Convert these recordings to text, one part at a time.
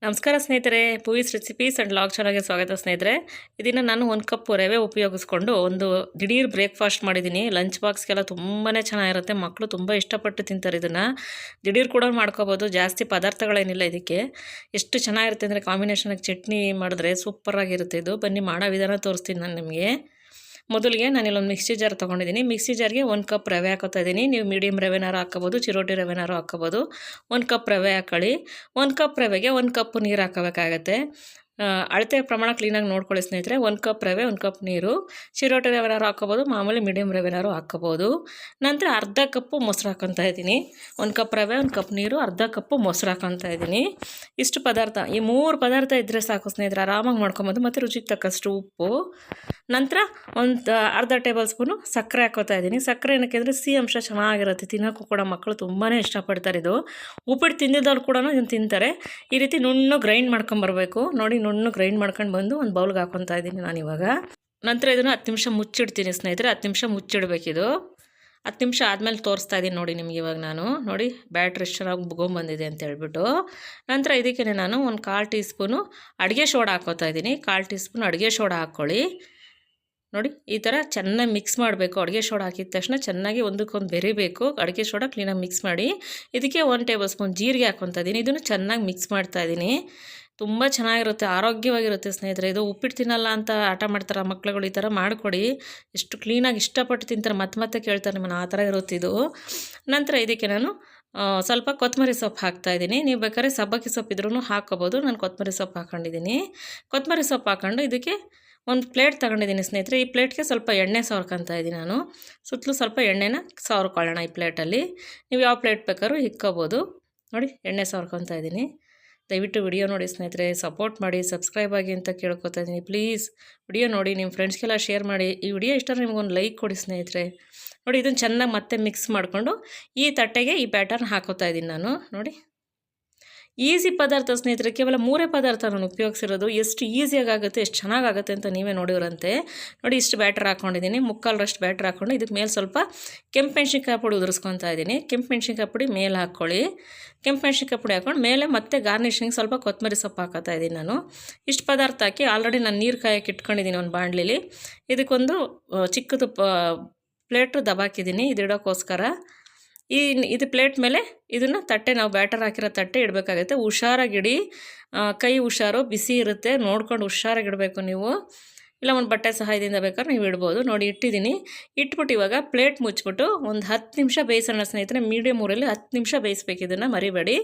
ನಮಸ್ಕಾರ ಸ್ನೇಹಿತರೆ, ಪೂವೀಸ್ recipes and log ಚಾನಲ್ಗೆ ಸ್ವಾಗತ ಸ್ನೇಹಿತರೆ. ಇದನ್ನು ನಾನು 1 ಕಪ್ ರವೆ ಉಪಯೋಗಿಸ್ಕೊಂಡು ಒಂದು ದಿಢೀರ್ ಬ್ರೇಕ್ಫಾಸ್ಟ್ ಮಾಡಿದ್ದೀನಿ. ಲಂಚ್ ಬಾಕ್ಸ್ಗೆಲ್ಲ ತುಂಬಾ ಚೆನ್ನಾಗಿರುತ್ತೆ. ಮಕ್ಕಳು ತುಂಬ ಇಷ್ಟಪಟ್ಟು ತಿಂತಾರೆ. ಇದನ್ನು ದಿಢೀರ್ ಕೂಡ ಮಾಡ್ಕೋಬೋದು. ಜಾಸ್ತಿ ಪದಾರ್ಥಗಳೇನಿಲ್ಲ ಇದಕ್ಕೆ. ಎಷ್ಟು ಚೆನ್ನಾಗಿರುತ್ತೆ ಅಂದರೆ ಕಾಂಬಿನೇಷನಾಗಿ ಚಟ್ನಿ ಮಾಡಿದ್ರೆ ಸೂಪರಾಗಿರುತ್ತೆ ಇದು. ಬನ್ನಿ ಮಾಡೋ ವಿಧಾನ ತೋರಿಸ್ತೀನಿ ನಾನು ನಿಮಗೆ. ಮೊದಲಿಗೆ ನಾನಿಲ್ಲೊಂದು ಮಿಕ್ಸಿ ಜಾರ್ ತೊಗೊಂಡಿದ್ದೀನಿ. ಮಿಕ್ಸಿ ಜಾರ್ಗೆ 1 ಕಪ್ ರವೆ ಹಾಕೋತಾ ಇದ್ದೀನಿ. ನೀವು ಮೀಡಿಯಮ್ ರವೆನಾರು ಹಾಕ್ಕೋಬೋದು, ಚಿರೋಟಿ ರವೆನಾರು ಹಾಕ್ಕೋಬೋದು. 1 ಕಪ್ ರವೆ ಹಾಕ್ಕೊಳ್ಳಿ. 1 ಕಪ್ ರವೆಗೆ 1 ಕಪ್ ನೀರು ಹಾಕೋಬೇಕಾಗತ್ತೆ. ಅಳತೆ ಪ್ರಮಾಣ ಕ್ಲೀನಾಗಿ ನೋಡ್ಕೊಳ್ಳಿ ಸ್ನೇಹಿತರೆ. 1 ಕಪ್ ರವೆ, 1 ಕಪ್ ನೀರು. ಚಿರೋಟಿ ರವೆನಾರು ಹಾಕ್ಕೋಬೋದು, ಮಾಮೂಲಿ ಮೀಡಿಯಮ್ ರವೆನಾರು ಹಾಕ್ಕೋಬೋದು. ನಂತರ ಅರ್ಧ ಕಪ್ಪು ಮೊಸರು ಹಾಕ್ಕೊತಾ ಇದ್ದೀನಿ. 1 ಕಪ್ ರವೆ, 1 ಕಪ್ ನೀರು, ಅರ್ಧ ಕಪ್ಪು ಮೊಸರು ಹಾಕ್ಕೊತಾ ಇದ್ದೀನಿ. ಇಷ್ಟು ಪದಾರ್ಥ, ಈ 3 ಪದಾರ್ಥ ಇದ್ದರೆ ಸಾಕು ಸ್ನೇಹಿತರೆ, ಆರಾಮಾಗಿ ಮಾಡ್ಕೊಬೋದು. ಮತ್ತು ರುಚಿಗೆ ತಕ್ಕಷ್ಟು ಉಪ್ಪು. ನಂತರ ಒಂದು ಅರ್ಧ ಟೇಬಲ್ ಸ್ಪೂನು ಸಕ್ಕರೆ ಹಾಕ್ಕೋತಾ ಇದ್ದೀನಿ. ಸಕ್ಕರೆ ಏನಕ್ಕೆ ಅಂದರೆ ಸಿಹಿ ಅಂಶ ಚೆನ್ನಾಗಿರುತ್ತೆ, ತಿನ್ನೋಕ್ಕೂ ಕೂಡ ಮಕ್ಕಳು ತುಂಬಾ ಇಷ್ಟಪಡ್ತಾರೆ. ಇದು ಉಪ್ಪಿಟ್ಟು ತಿಂದಿದ್ದವ್ರು ಕೂಡ ಇದನ್ನು ತಿಂತಾರೆ. ಈ ರೀತಿ ನುಣ್ಣು ಗ್ರೈಂಡ್ ಮಾಡ್ಕೊಂಬರ್ಬೇಕು. ನೋಡಿ, ನುಣ್ಣು ಗ್ರೈಂಡ್ ಮಾಡ್ಕೊಂಡು ಬಂದು ಒಂದು ಬೌಲ್ಗೆ ಹಾಕ್ಕೊತಾ ಇದ್ದೀನಿ ನಾನಿವಾಗ. ನಂತರ ಇದನ್ನು 10 ನಿಮಿಷ ಮುಚ್ಚಿಡ್ತೀನಿ ಸ್ನೇಹಿತರೆ. 10 ನಿಮಿಷ ಮುಚ್ಚಿಡಬೇಕಿದು. 10 ನಿಮಿಷ ಆದಮೇಲೆ ತೋರಿಸ್ತಾ ಇದ್ದೀನಿ ನೋಡಿ ನಿಮ್ಗೆ ಇವಾಗ ನಾನು. ನೋಡಿ ಬ್ಯಾಟ್ರಿ ಎಷ್ಟು ಚೆನ್ನಾಗಿ ಬಂದಿದೆ ಅಂತ ಹೇಳ್ಬಿಟ್ಟು. ನಂತರ ಇದಕ್ಕೆ ನಾನು ಒಂದು 1/4 ಟೀ ಸ್ಪೂನು ಅಡುಗೆ ಸೋಡಾ ಹಾಕ್ಕೋತಾ ಇದ್ದೀನಿ. 1/4 ಟೀ ಸ್ಪೂನ್ ಅಡುಗೆ ಸೋಡಾ ಹಾಕ್ಕೊಳ್ಳಿ. ನೋಡಿ, ಈ ಥರ ಚೆನ್ನಾಗಿ ಮಿಕ್ಸ್ ಮಾಡಬೇಕು. ಅಡುಗೆ ಸೋಡಾ ಹಾಕಿದ ತಕ್ಷಣ ಚೆನ್ನಾಗಿ ಒಂದಕ್ಕೊಂದು ಬೆರಿಬೇಕು. ಅಡುಗೆ ಸೋಡಾ ಕ್ಲೀನಾಗಿ ಮಿಕ್ಸ್ ಮಾಡಿ ಇದಕ್ಕೆ 1 ಟೇಬಲ್ ಸ್ಪೂನ್ ಜೀರಿಗೆ ಹಾಕ್ಕೊತಾ ಇದ್ದೀನಿ. ಇದನ್ನು ಚೆನ್ನಾಗಿ ಮಿಕ್ಸ್ ಮಾಡ್ತಾ ಇದ್ದೀನಿ. ತುಂಬ ಚೆನ್ನಾಗಿರುತ್ತೆ, ಆರೋಗ್ಯವಾಗಿರುತ್ತೆ ಸ್ನೇಹಿತರೆ. ಇದು ಉಪ್ಪಿಟ್ಟು ತಿನ್ನಲ್ಲ ಅಂತ ಆಟ ಮಾಡ್ತಾರೆ ಮಕ್ಳುಗಳು. ಈ ಥರ ಮಾಡಿಕೊಡಿ, ಎಷ್ಟು ಕ್ಲೀನಾಗಿ ಇಷ್ಟಪಟ್ಟು ತಿಂತಾರೆ, ಮತ್ತೆ ಕೇಳ್ತಾರೆ ನಿಮ್ಮನ್ನು. ಆ ಥರ ಇರುತ್ತೆ ಇದು. ನಂತರ ಇದಕ್ಕೆ ನಾನು ಸ್ವಲ್ಪ ಕೊತ್ತಂಬರಿ ಸೊಪ್ಪು ಹಾಕ್ತಾಯಿದ್ದೀನಿ. ನೀವು ಬೇಕಾದ್ರೆ ಸಬ್ಬಕ್ಕಿ ಸೊಪ್ಪು ಇದ್ರೂ ಹಾಕ್ಕೋಬೋದು. ನಾನು ಕೊತ್ತಂಬರಿ ಸೊಪ್ಪು ಹಾಕ್ಕೊಂಡಿದ್ದೀನಿ. ಕೊತ್ತಂಬರಿ ಸೊಪ್ಪು ಹಾಕ್ಕೊಂಡು ಇದಕ್ಕೆ ಒಂದು ಪ್ಲೇಟ್ ತಗೊಂಡಿದ್ದೀನಿ ಸ್ನೇಹಿತರೆ. ಈ ಪ್ಲೇಟ್ಗೆ ಸ್ವಲ್ಪ ಎಣ್ಣೆ ಸವರ್ಕೊತಾ ಇದ್ದೀನಿ ನಾನು. ಸುತ್ತಲೂ ಸ್ವಲ್ಪ ಎಣ್ಣೆನ ಸವರ್ಕೊಳ್ಳೋಣ ಈ ಪ್ಲೇಟಲ್ಲಿ. ನೀವು ಯಾವ ಪ್ಲೇಟ್ ಬೇಕಾದ್ರೂ ಇಕ್ಕೋಬೋದು. ನೋಡಿ, ಎಣ್ಣೆ ಸವರ್ಕೊತಾ ಇದ್ದೀನಿ. ದಯವಿಟ್ಟು ವಿಡಿಯೋ ನೋಡಿ ಸ್ನೇಹಿತರೆ, ಸಪೋರ್ಟ್ ಮಾಡಿ, ಸಬ್ಸ್ಕ್ರೈಬ್ ಆಗಿ ಅಂತ ಕೇಳ್ಕೊತಾ ಇದ್ದೀನಿ. ಪ್ಲೀಸ್ ವಿಡಿಯೋ ನೋಡಿ, ನಿಮ್ಮ ಫ್ರೆಂಡ್ಸ್ಗೆಲ್ಲ ಶೇರ್ ಮಾಡಿ. ಈ ವಿಡಿಯೋ ಇಷ್ಟ ನಿಮಗೊಂದು ಲೈಕ್ ಕೊಡಿ ಸ್ನೇಹಿತರೆ. ನೋಡಿ, ಇದನ್ನು ಚೆನ್ನಾಗಿ ಮತ್ತೆ ಮಿಕ್ಸ್ ಮಾಡಿಕೊಂಡು ಈ ತಟ್ಟೆಗೆ ಈ ಬ್ಯಾಟರ್ನ ಹಾಕೋತಾ ಇದ್ದೀನಿ ನಾನು. ನೋಡಿ, ಈಸಿ ಪದಾರ್ಥ ಸ್ನೇಹಿತರೆ. ಕೇವಲ 3 ಪದಾರ್ಥ ನಾನು ಉಪಯೋಗಿಸಿರೋದು. ಎಷ್ಟು ಈಸಿಯಾಗುತ್ತೆ, ಎಷ್ಟು ಚೆನ್ನಾಗಾಗುತ್ತೆ ಅಂತ ನೀವೇ ನೋಡಿವ್ರಂತೆ. ನೋಡಿ, ಇಷ್ಟು ಬ್ಯಾಟರ್ ಹಾಕ್ಕೊಂಡಿದ್ದೀನಿ. 3/4 ಬ್ಯಾಟರ್ ಹಾಕ್ಕೊಂಡು ಇದಕ್ಕೆ ಮೇಲೆ ಸ್ವಲ್ಪ ಕೆಂಪು ಮೆಣಸಿನ್ಕಾಯಿ ಪುಡಿ ಉದುರಿಸ್ಕೊತಾ ಇದ್ದೀನಿ. ಕೆಂಪು ಮೆಣಸಿನ್ಕಾಯಿ ಪುಡಿ ಮೇಲೆ ಹಾಕ್ಕೊಳ್ಳಿ. ಕೆಂಪು ಮೆಣಸಿನ್ಕಾಯಿ ಪುಡಿ ಹಾಕ್ಕೊಂಡು ಮೇಲೆ ಮತ್ತೆ ಗಾರ್ನಿಷಿಂಗ್ ಸ್ವಲ್ಪ ಕೊತ್ತಂಬರಿ ಸೊಪ್ಪು ಹಾಕೋತಾ ಇದ್ದೀನಿ ನಾನು. ಇಷ್ಟು ಪದಾರ್ಥ ಹಾಕಿ ಆಲ್ರೆಡಿ ನಾನು ನೀರು ಕಾಯಕ್ಕೆ ಇಟ್ಕೊಂಡಿದ್ದೀನಿ ಒಂದು ಬಾಣಲಿಲಿ. ಇದಕ್ಕೊಂದು ಚಿಕ್ಕದು ಪ್ಲೇಟು ದಬಾಕಿದ್ದೀನಿ ಇದಿಡೋಕ್ಕೋಸ್ಕರ. ಇದು ಪ್ಲೇಟ್ ಮೇಲೆ ಇದನ್ನು ತಟ್ಟೆ, ನಾವು ಬ್ಯಾಟರ್ ಹಾಕಿರೋ ತಟ್ಟೆ ಇಡಬೇಕಾಗುತ್ತೆ. ಹುಷಾರಾಗಿಡಿ, ಕೈ ಹುಷಾರು, ಬಿಸಿ ಇರುತ್ತೆ, ನೋಡ್ಕೊಂಡು ಹುಷಾರಾಗಿಡಬೇಕು ನೀವು. ಇಲ್ಲ ಒಂದು ಬಟ್ಟೆ ಸಹಾಯದಿಂದ ಬೇಕಾದ್ರೆ ನೀವು ಇಡ್ಬೋದು. ನೋಡಿ, ಇಟ್ಟಿದ್ದೀನಿ. ಇಟ್ಬಿಟ್ಟು ಇವಾಗ ಪ್ಲೇಟ್ ಮುಚ್ಚಿಬಿಟ್ಟು ಒಂದು 10 ನಿಮಿಷ ಬೇಯಿಸೋಣ ಸ್ನೇಹಿತರೆ. ಮೀಡಿಯಮ್ ಊರಲ್ಲಿ 10 ನಿಮಿಷ ಬೇಯಿಸ್ಬೇಕು. ಇದನ್ನು ಮರಿಬೇಡಿ.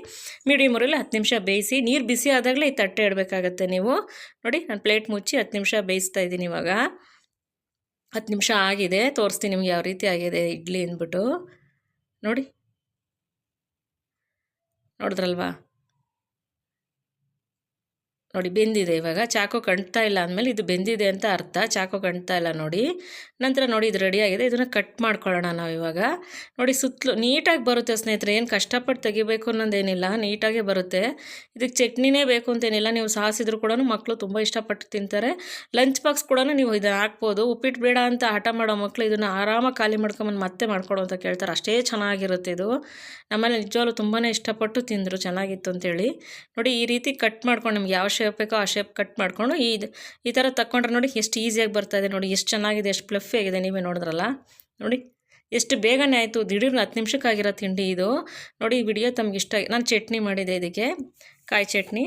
ಮೀಡಿಯಮ್ ಊರಲ್ಲಿ 10 ನಿಮಿಷ ಬೇಯಿಸಿ. ನೀರು ಬಿಸಿ ಆದಾಗಲೇ ಈ ತಟ್ಟೆ ಇಡಬೇಕಾಗತ್ತೆ ನೀವು. ನೋಡಿ, ನಾನು ಪ್ಲೇಟ್ ಮುಚ್ಚಿ 10 ನಿಮಿಷ ಬೇಯಿಸ್ತಾ ಇದ್ದೀನಿ ಇವಾಗ. 10 ನಿಮಿಷ ಆಗಿದೆ, ತೋರಿಸ್ತೀನಿ ನಿಮ್ಗೆ ಯಾವ ರೀತಿ ಆಗಿದೆ ಇಡ್ಲಿ ಅಂದ್ಬಿಟ್ಟು. ನೋಡಿ, ನೋಡಿದ್ರಲ್ವಾ? ನೋಡಿ, ಬೆಂದಿದೆ ಇವಾಗ. ಚಾಕು ಕಂಟ್ತಾ ಇಲ್ಲ ಅಂದಮೇಲೆ ಇದು ಬೆಂದಿದೆ ಅಂತ ಅರ್ಥ. ಚಾಕು ಕಂಟ್ತಾ ಇಲ್ಲ ನೋಡಿ. ನಂತರ ನೋಡಿ, ಇದು ರೆಡಿಯಾಗಿದೆ. ಇದನ್ನು ಕಟ್ ಮಾಡ್ಕೊಳ್ಳೋಣ ನಾವು ಇವಾಗ. ನೋಡಿ, ಸುತ್ತಲೂ ನೀಟಾಗಿ ಬರುತ್ತೆ ಸ್ನೇಹಿತರೆ. ಏನು ಕಷ್ಟಪಟ್ಟು ತೆಗಿಬೇಕು ಅನ್ನೋದೇನಿಲ್ಲ, ನೀಟಾಗೇ ಬರುತ್ತೆ. ಇದಕ್ಕೆ ಚಟ್ನಿನೇ ಬೇಕು ಅಂತೇನಿಲ್ಲ. ನೀವು ಸಾಸಿದ್ರು ಕೂಡ ಮಕ್ಕಳು ತುಂಬ ಇಷ್ಟಪಟ್ಟು ತಿಂತಾರೆ. ಲಂಚ್ ಬಾಕ್ಸ್ ಕೂಡ ನೀವು ಇದನ್ನು ಹಾಕ್ಬೋದು. ಉಪ್ಪಿಟ್ಟು ಬೇಡ ಅಂತ ಹಠ ಮಾಡೋ ಮಕ್ಕಳು ಇದನ್ನು ಆರಾಮಾಗಿ ಖಾಲಿ ಮಾಡ್ಕೊಂಬಂದು ಮತ್ತೆ ಮಾಡ್ಕೊಡು ಅಂತ ಕೇಳ್ತಾರೆ. ಅಷ್ಟೇ ಚೆನ್ನಾಗಿರುತ್ತೆ ಇದು. ನಮ್ಮಲ್ಲಿ ನಿಜವಾಗ್ಲೂ ತುಂಬಾ ಇಷ್ಟಪಟ್ಟು ತಿಂದರು, ಚೆನ್ನಾಗಿತ್ತು ಅಂತೇಳಿ. ನೋಡಿ, ಈ ರೀತಿ ಕಟ್ ಮಾಡ್ಕೊಂಡು ನಿಮ್ಗೆ ಯಾವ ಶೇಪ್ ಬೇಕೋ ಆ ಶೇಪ್ ಕಟ್ ಮಾಡಿಕೊಂಡು ಈ ಥರ ತಗೊಂಡ್ರೆ ನೋಡಿ ಎಷ್ಟು ಈಸಿಯಾಗಿ ಬರ್ತಾಯಿದೆ. ನೋಡಿ, ಎಷ್ಟು ಚೆನ್ನಾಗಿದೆ, ಎಷ್ಟು ಫ್ಲಫಿ ಆಗಿದೆ, ನೀವೇ ನೋಡಿದ್ರಲ್ಲ. ನೋಡಿ, ಎಷ್ಟು ಬೇಗನೆ ಆಯಿತು. ದಿಢೀರ್ನ 10 ನಿಮಿಷಕ್ಕಾಗಿರೋ ತಿಂಡಿ ಇದು. ನೋಡಿ, ಈ ವಿಡಿಯೋ ತಮ್ಗೆ ಇಷ್ಟ, ನಾನು ಚಟ್ನಿ ಮಾಡಿದೆ ಇದಕ್ಕೆ, ಕಾಯಿ ಚಟ್ನಿ.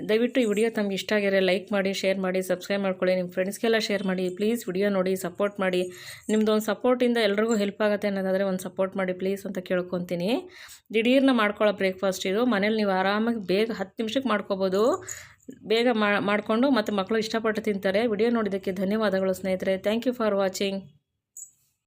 ದಯವಿಟ್ಟು ಈ ವಿಡಿಯೋ ತಮ್ಗೆ ಇಷ್ಟ ಆಗಿರೋ ಲೈಕ್ ಮಾಡಿ, ಶೇರ್ ಮಾಡಿ, ಸಬ್ಸ್ಕ್ರೈಬ್ ಮಾಡ್ಕೊಳ್ಳಿ. ನಿಮ್ಮ ಫ್ರೆಂಡ್ಸ್ಗೆಲ್ಲ ಶೇರ್ ಮಾಡಿ. ಪ್ಲೀಸ್ ವಿಡಿಯೋ ನೋಡಿ, ಸಪೋರ್ಟ್ ಮಾಡಿ. ನಿಮ್ಮದು ಒಂದು ಸಪೋರ್ಟಿಂದ ಎಲ್ರಿಗೂ ಹೆಲ್ಪ್ ಆಗುತ್ತೆ ಅನ್ನೋದಾದರೆ ಒಂದು ಸಪೋರ್ಟ್ ಮಾಡಿ ಪ್ಲೀಸ್ ಅಂತ ಕೇಳ್ಕೊತೀನಿ. ದಿಢೀರ್ನ ಮಾಡ್ಕೊಳ್ಳೋ ಬ್ರೇಕ್ಫಾಸ್ಟ್ ಇದು. ಮನೇಲಿ ನೀವು ಆರಾಮಾಗಿ ಬೇಗ 10 ನಿಮಿಷಕ್ಕೆ ಮಾಡ್ಕೊಬೋದು. ಬೇಗ ಮಾಡಿಕೊಂಡು ಮತ್ತು ಮಕ್ಕಳು ಇಷ್ಟಪಟ್ಟು ತಿಂತಾರೆ. ವಿಡಿಯೋ ನೋಡಿದ್ದಕ್ಕೆ ಧನ್ಯವಾದಗಳು ಸ್ನೇಹಿತರೆ. Thank you for watching.